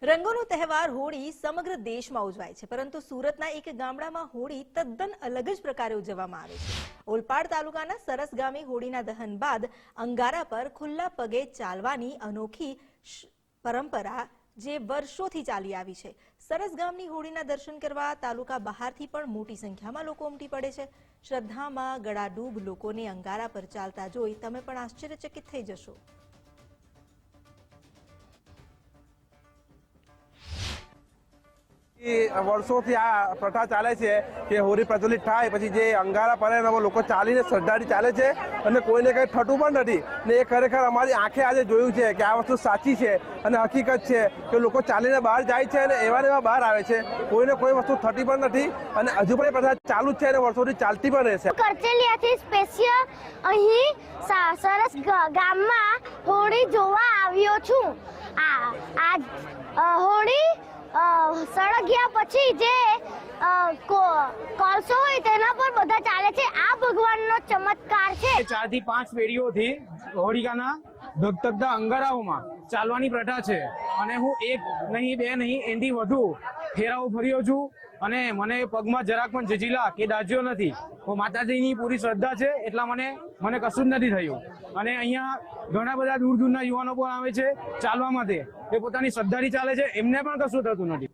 રંગોનો તહેવાર હોળી સમગ્ર દેશમાં ઉજવાય છે, પરંતુ સુરતના એક ગામડામાં હોળી તદ્દન અલગ જ પ્રકારે ઉજવવામાં આવે છે। ઓલપાડ તાલુકાના સરસ ગામે હોળીના દહન બાદ અંગારા પર ખુલ્લા પગે ચાલવાની અનોખી પરંપરા જે વર્ષોથી ચાલી આવી છે। સરસ ગામની હોળીના દર્શન કરવા તાલુકા બહારથી પણ મોટી સંખ્યામાં લોકો ઉમટી પડે છે। શ્રદ્ધામાં ગળાડૂબ લોકોને અંગારા પર ચાલતા જોઈ તમે પણ આશ્ચર્યચકિત થઈ જશો। વર્ષોથી આ પ્રથા ચાલે છે કે હોળી પ્રજ્વલિત થાય પછી જે અંગારા પડે એમાં લોકો ચાલીને શ્રદ્ધાથી ચાલે છે અને કોઈને કંઈ થતું પણ નથી ને એ ખરેખર અમારી આંખે આજે જોયું છે કે આ વસ્તુ સાચી છે અને હકીકત છે કે લોકો ચાલીને બહાર જાય છે અને એવા ને એવા બહાર આવે છે, કોઈને કોઈ વસ્તુ થતી પણ નથી અને હજુ પણ એ પ્રથા ચાલુ જ છે અને વર્ષોથી ચાલતી પણ રહેશે। કરચેલિયાથી સ્પેશિયલ અહીં સરસ ગામમાં હોળી જોવા આવ્યો છું। આ હોળી સળગ્યા પછી જે કોલસો હોય તેના પર બધા ચાલે છે। આ ભગવાનનો ચમત્કાર છે। 4 થી 5 પેઢીઓથી હોળિકાના ધગધગતા અંગારાઓમાં ચાલવાની પ્રથા છે અને હું એક નહીં બે નહીં એનાથી વધુ ફેરાઓ ફર્યો છું અને મને પગમાં જરાક પણ જજીલા કે દાજ્યો નથી। હું માતાજીની પૂરી શ્રદ્ધા છે એટલા મને કશું જ નથી થયું અને અહીંયા ઘણા બધા દૂર દૂરના યુવાનો પણ આવે છે ચાલવા માટે, એ પોતાની શ્રદ્ધાથી ચાલે છે, એમને પણ કશું થતું નથી।